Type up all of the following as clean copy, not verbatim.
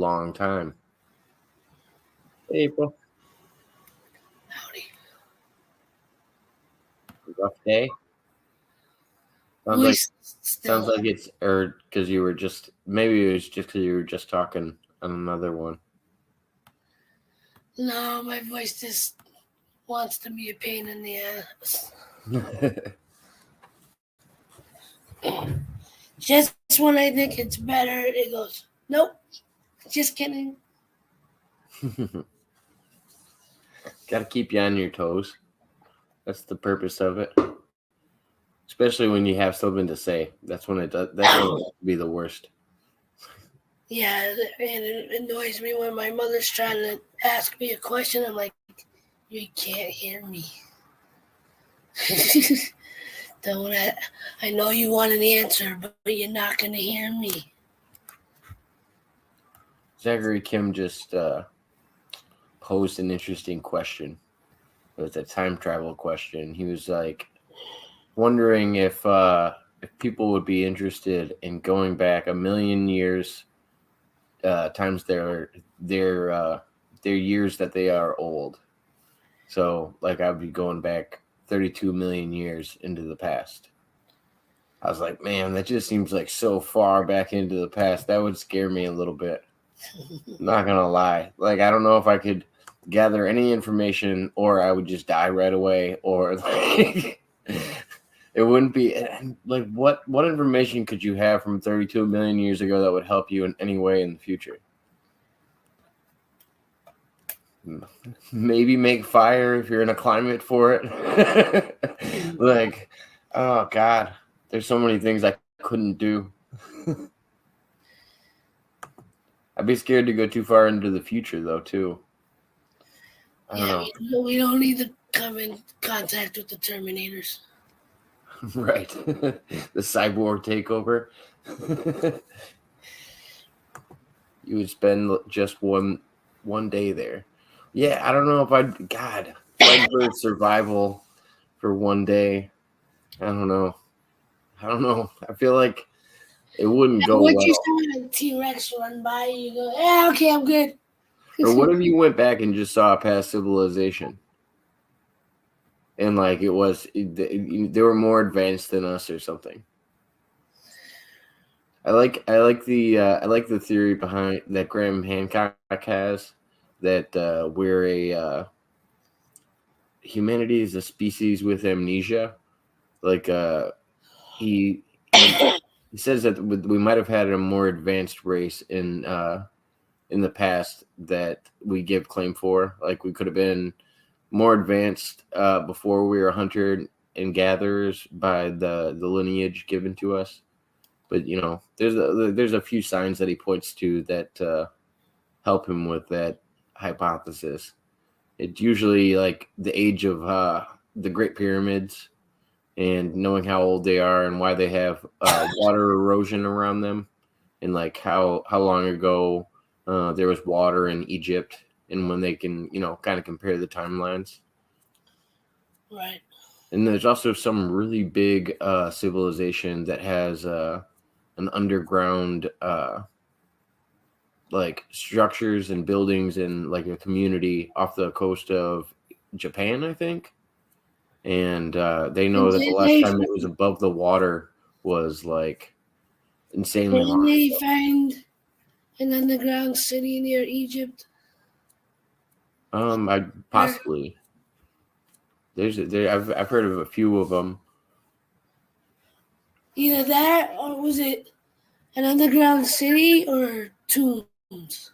long time. Hey, April. Howdy. Rough day. Sounds like it's because you were just maybe it was just because you were just talking on another one. No, my voice just wants to be a pain in the ass. Just when I think it's better, it goes, nope, just kidding. Got to keep you on your toes. That's the purpose of it. Especially when you have something to say. That's when it does. That's when it can be the worst. Yeah, and it annoys me when my mother's trying to ask me a question. I'm like, you can't hear me. I know you want an answer, but you're not going to hear me. Zachary Kim just posed an interesting question. It was a time travel question. He was like wondering if people would be interested in going back 1,000,000 years times their years that they are old. So, like, I'd be going back 32 million years into the past. I was like, man, that just seems like so far back into the past. That would scare me a little bit. Not gonna lie. Like, I don't know if I could gather any information, or I would just die right away, or like, it wouldn't be like what information could you have from 32 million years ago that would help you in any way in the future? Maybe make fire if you're in a climate for it. Like, oh God, there's so many things I couldn't do. I'd be scared to go too far into the future, though, too. I don't know. We don't need to come in contact with the Terminators. Right. The cyborg takeover. You would spend just one day there. Yeah, I don't know if I'd fight for survival for one day. I don't know. I feel like it wouldn't go well. Once you saw a T-Rex run by, you go, yeah, okay, I'm good. Or what if you went back and just saw a past civilization? And like they were more advanced than us or something. I like the theory behind that Graham Hancock has, that we're humanity is a species with amnesia. Like he says that we might have had a more advanced race in the past that we give claim for. Like, we could have been more advanced before we were hunter and gatherers by the lineage given to us. But there's a few signs that he points to that help him with that hypothesis. It's usually like the age of the Great Pyramids, and knowing how old they are and why they have water erosion around them, and like how long ago there was water in Egypt, and when they can kind of compare the timelines. Right. And there's also some really big civilization that has an underground like structures and buildings and like a community off the coast of Japan, I think. And they know that the last time it was above the water was like insanely long. Didn't they find an underground city near Egypt? I possibly. I've heard of a few of them. Either that, or was it an underground city or tombs?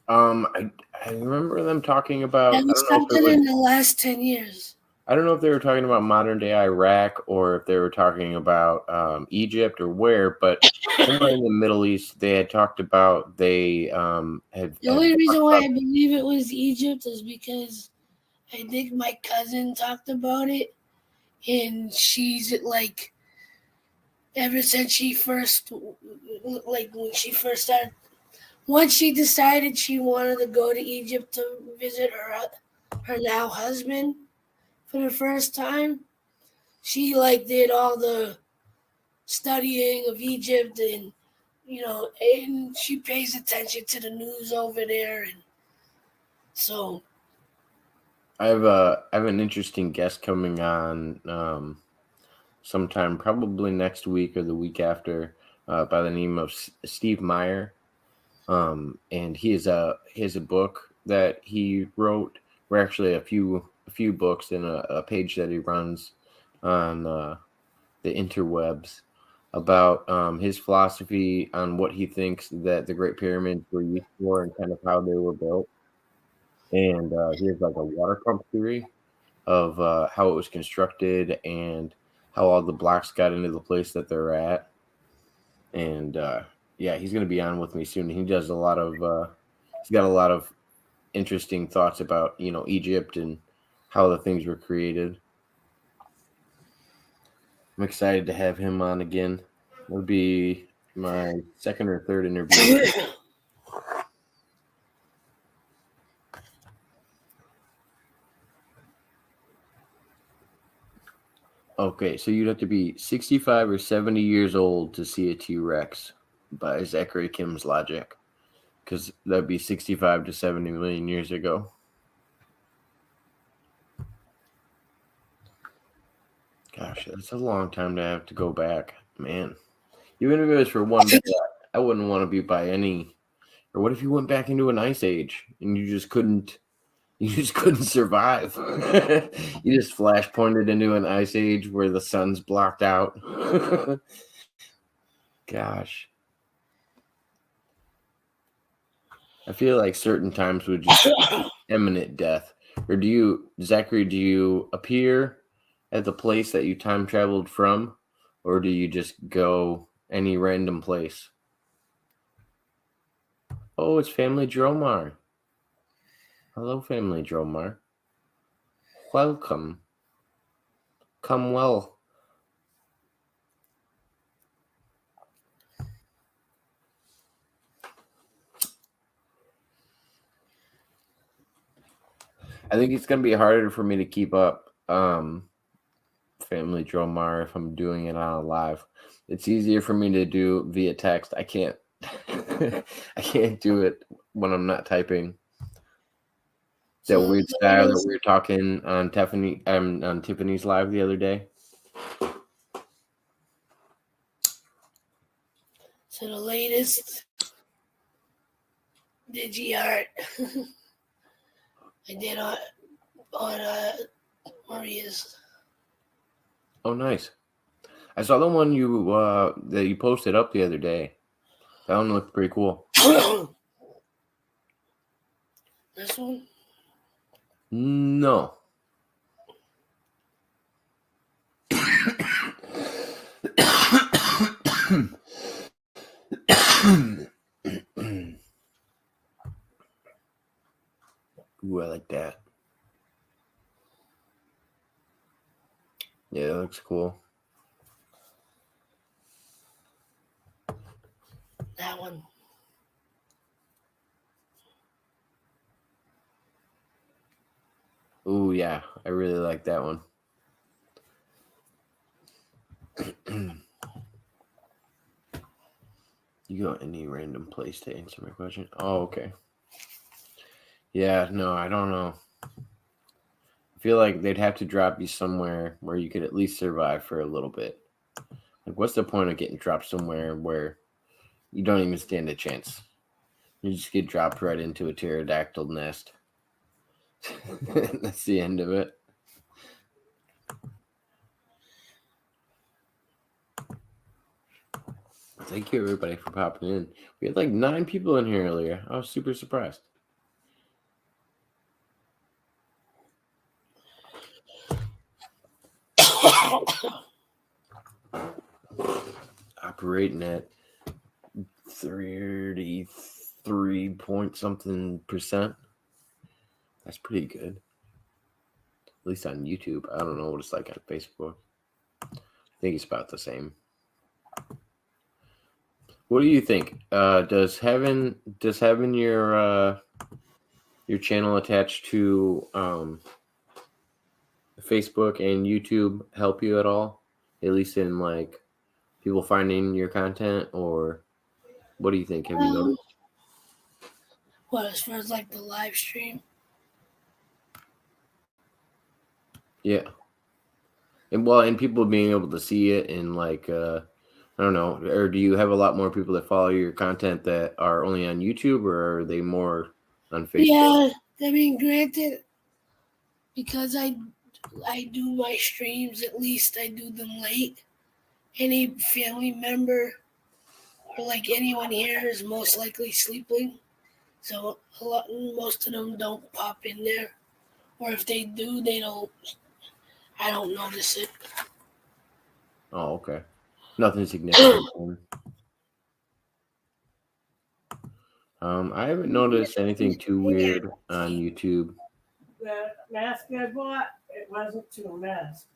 I remember them talking about. That was something in the last 10 years. I don't know if they were talking about modern day Iraq or if they were talking about Egypt or where, but somewhere in the Middle East they had talked about they had. The only reason why I believe it was Egypt is because I think my cousin talked about it, and she's like, ever since she first, like when she first started, once she decided she wanted to go to Egypt to visit her now husband for the first time, she like did all the studying of Egypt and and she pays attention to the news over there, and so I have an interesting guest coming on sometime probably next week or the week after by the name of Steve Meyer. And he has a book that he wrote. We're actually a few books and a page that he runs on the interwebs about his philosophy on what he thinks that the Great Pyramids were used for and kind of how they were built. And he has like a water pump theory of how it was constructed and how all the blocks got into the place that they're at. And yeah, he's going to be on with me soon. He does a lot of he's got a lot of interesting thoughts about Egypt and how the things were created. I'm excited to have him on again. It'll be my second or third interview. Okay, so you'd have to be 65 or 70 years old to see a T-Rex by Zachary Kim's logic, because that'd be 65 to 70 million years ago. Gosh, that's a long time to have to go back, man. Even if it was for one day, I wouldn't want to be by any. Or what if you went back into an ice age and you just couldn't survive? You just flash pointed into an ice age where the sun's blocked out. Gosh. I feel like certain times would just imminent death. Or Zachary, do you appear at the place that you time traveled from? Or do you just go any random place? Oh, it's Family Dromar. Hello, Family Dromar. Welcome. Come well. I think it's going to be harder for me to keep up Family Dromar if I'm doing it on a live. It's easier for me to do via text. I can't I can't do it when I'm not typing. That weird style that we were talking on Tiffany's live the other day. So the latest DigiArt I did on Maria's. Oh, nice. I saw the one that you posted up the other day. That one looked pretty cool. This one? No. Ooh, I like that. Yeah, that looks cool. That one. Ooh, yeah, I really like that one. You go any random place to answer my question? Oh, okay. Yeah, no, I don't know. I feel like they'd have to drop you somewhere where you could at least survive for a little bit. Like, what's the point of getting dropped somewhere where you don't even stand a chance? You just get dropped right into a pterodactyl nest. That's the end of it. Thank you, everybody, for popping in. We had like 9 people in here earlier. I was super surprised. Operating at 33 point something percent. That's pretty good. At least on YouTube. I don't know what it's like on Facebook. I think it's about the same. What do you think? Does having your channel attached to Facebook and YouTube help you at all? At least in like people finding your content, or What do you think? Have you noticed? What, as far as like the live stream? Yeah. And people being able to see it and like I don't know, or do you have a lot more people that follow your content that are only on YouTube, or are they more on Facebook? Yeah, I mean, granted, because I do my streams, at least I do them late. Any family member or like anyone here is most likely sleeping, so most of them don't pop in there, or if they do, they don't. I don't notice it. Oh, okay. Nothing significant. I haven't noticed anything too weird on YouTube. The mask I bought, it wasn't two masks.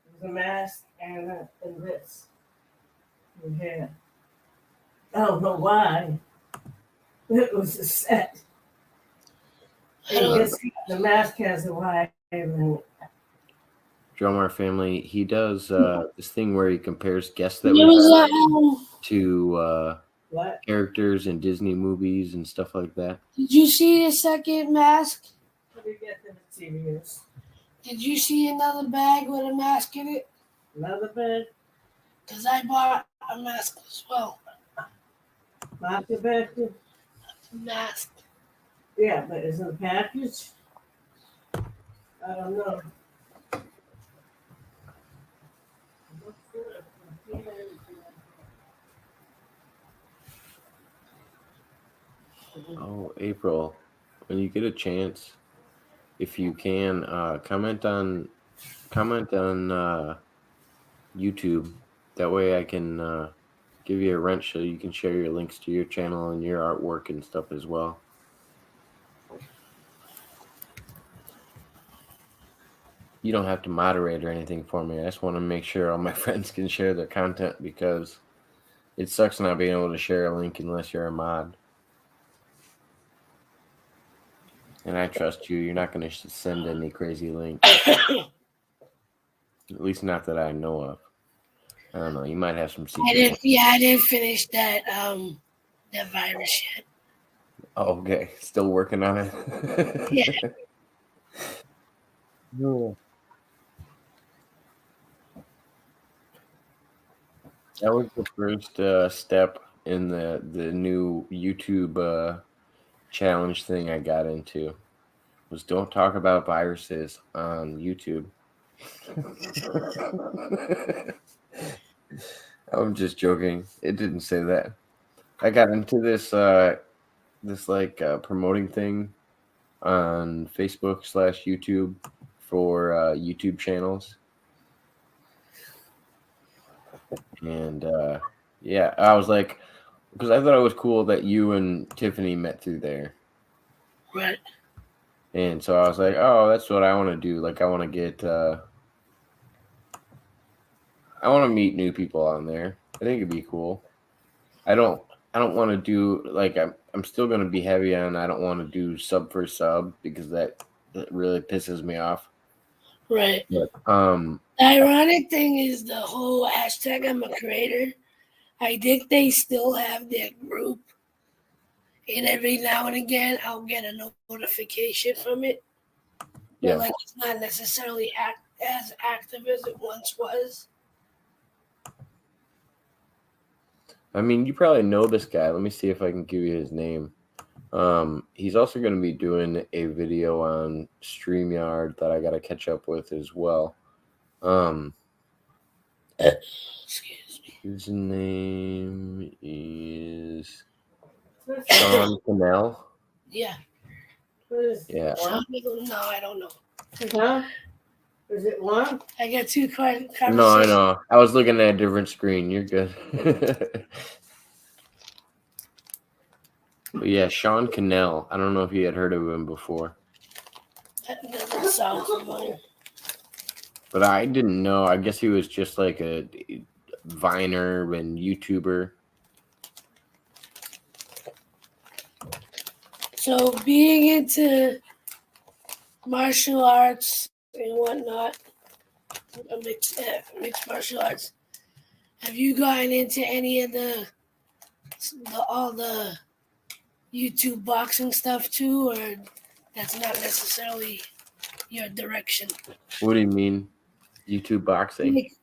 It was a mask and this. Yeah. I don't know why. It was a set. I don't. The mask has a wire in it. Drummer Family, he does this thing where he compares guests that There we was to What? characters in Disney movies and stuff like that. Did you see the second mask? What do you get in the TVs? Did you see another bag with a mask in it? Another bed? Because I bought a mask as well. Not the bed? Mask. Yeah, but is it a package? I don't know. Oh, April, when you get a chance, if you can, comment on YouTube. That way I can give you a wrench so you can share your links to your channel and your artwork and stuff as well. You don't have to moderate or anything for me. I just want to make sure all my friends can share their content, because it sucks not being able to share a link unless you're a mod. And I trust you. You're not going to send any crazy link. At least not that I know of. I don't know. You might have some secrets. I didn't finish that that virus yet. Oh, okay. Still working on it. Yeah. No. That was the first step in the new YouTube challenge thing I got into. Was don't talk about viruses on YouTube. I'm just joking. It didn't say that. I got into this promoting thing on Facebook/YouTube for YouTube channels. And yeah, I was like, because I thought it was cool that you and Tiffany met through there. Right. And so I was like, oh, that's what I want to do. Like, I want to get, I want to meet new people on there. I think it'd be cool. I don't want to do, like, I'm still going to be heavy on, I don't want to do sub for sub, because that really pisses me off. Right. But, the ironic thing is the whole hashtag I'm a creator. I think they still have their group, and every now and again I'll get a notification from it. yeah. But like, it's not necessarily as active as it once was. I mean, you probably know this guy. Let me see if I can give you his name. He's also going to be doing a video on StreamYard that I got to catch up with as well. Excuse me. His name is Sean Cannell. Yeah. Yeah. No, I don't know. Huh? Is it one? I got two conversations. No, I know. I was looking at a different screen. You're good. But yeah, Sean Cannell. I don't know if you had heard of him before. That doesn't sound familiar. But I didn't know. I guess he was just like a Viner and YouTuber. So being into martial arts and whatnot, mixed martial arts, have you gotten into any of the all the YouTube boxing stuff too, or that's not necessarily your direction? What do you mean, YouTube boxing? Like,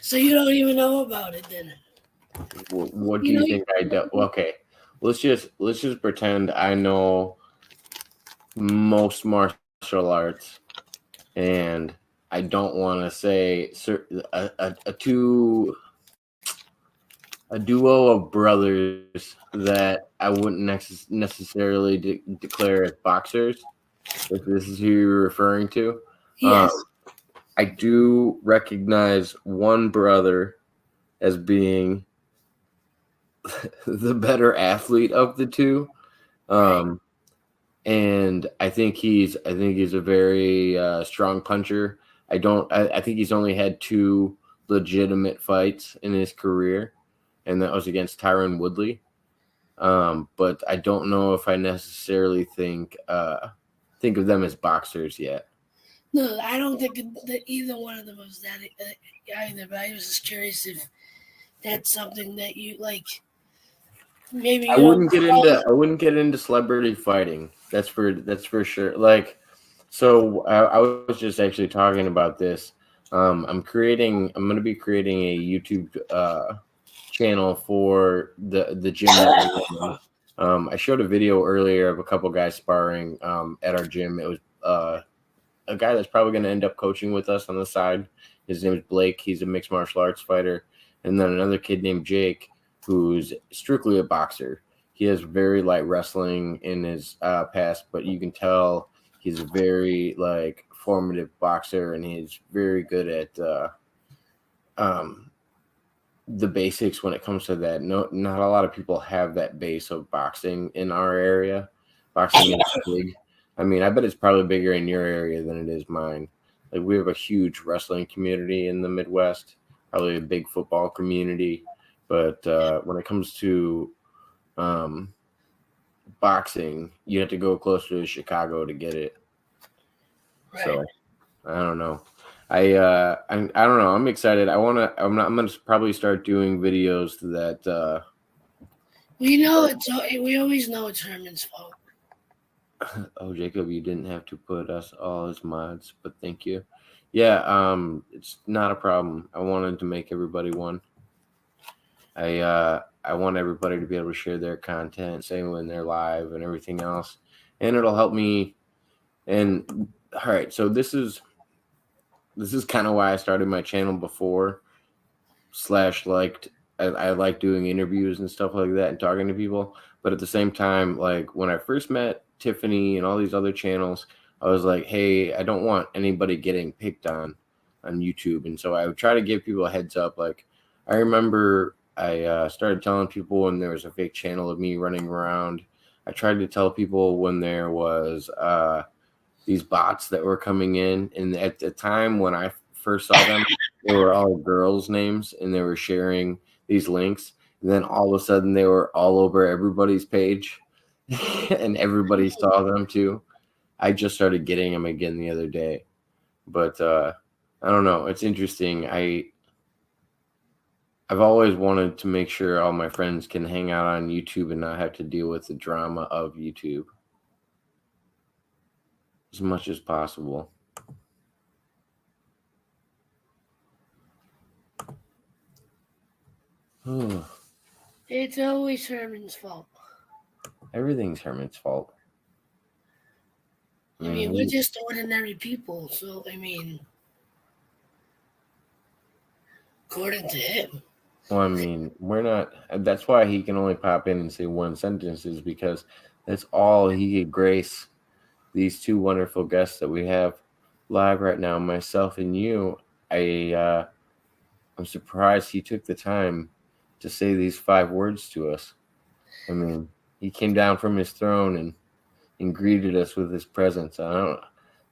so you don't even know about it then? What do you think I do? Okay, let's just pretend I know most martial arts, and I don't want to say a duo of brothers that I wouldn't necessarily declare as boxers. If this is who you're referring to, Yes. I do recognize one brother as being the better athlete of the two. And I think he's a very strong puncher. I think he's only had 2 legitimate fights in his career, and that was against Tyron Woodley. But I don't know if I necessarily think of them as boxers yet. No, I don't think that either one of them was that either. But I was just curious if that's something that you like. Maybe I wouldn't get into celebrity fighting. That's for sure. Like, so I was just actually talking about this. I'm going to be creating a YouTube channel for the gym that we're in. I showed a video earlier of a couple guys sparring at our gym. It was a guy that's probably going to end up coaching with us on the side. His name is Blake. He's a mixed martial arts fighter. And then another kid named Jake, who's strictly a boxer. He has very light wrestling in his past, but you can tell he's a very formative boxer, and he's very good at the basics when it comes to that. Not a lot of people have that base of boxing in our area. Boxing is big. I mean, I bet it's probably bigger in your area than it is mine. Like, we have a huge wrestling community in the Midwest, probably a big football community. But when it comes to boxing, you have to go closer to Chicago to get it. Right. So I don't know. I don't know. I'm excited. I'm gonna probably start doing videos that. We always know it's Herman's fault. Oh, Jacob, you didn't have to put us all as mods, but thank you. Yeah, it's not a problem. I wanted to make everybody one. I want everybody to be able to share their content, say when they're live and everything else, and it'll help me. And all right, so this is kind of why I started my channel before. I like doing interviews and stuff like that and talking to people, but at the same time, like when I first met Tiffany and all these other channels, I was like, hey, I don't want anybody getting picked on YouTube, and so I would try to give people a heads up. Like, I remember I started telling people when there was a fake channel of me running around. I tried to tell people when there was these bots that were coming in, and at the time when I first saw them, they were all girls' names, and they were sharing these links. And then all of a sudden, they were all over everybody's page, and everybody saw them too. I just started getting them again the other day, but I don't know. It's interesting. I've always wanted to make sure all my friends can hang out on YouTube and not have to deal with the drama of YouTube as much as possible. It's always Herman's fault. Everything's Herman's fault. I mean, we're just ordinary people, so I mean, according to him. Well, I mean, we're not. That's why he can only pop in and say one sentence, is because that's all he could grace these 2 wonderful guests that we have live right now, myself and you. I'm surprised he took the time to say these 5 words to us. I mean, he came down from his throne and greeted us with his presence. I'm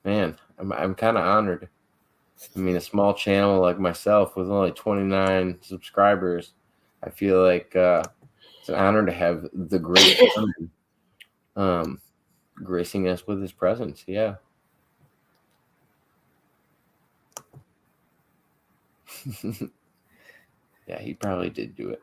kind of honored. I mean, a small channel like myself with only 29 subscribers, I feel like it's an honor to have the great gracing us with his presence. Yeah. Yeah, he probably did do it.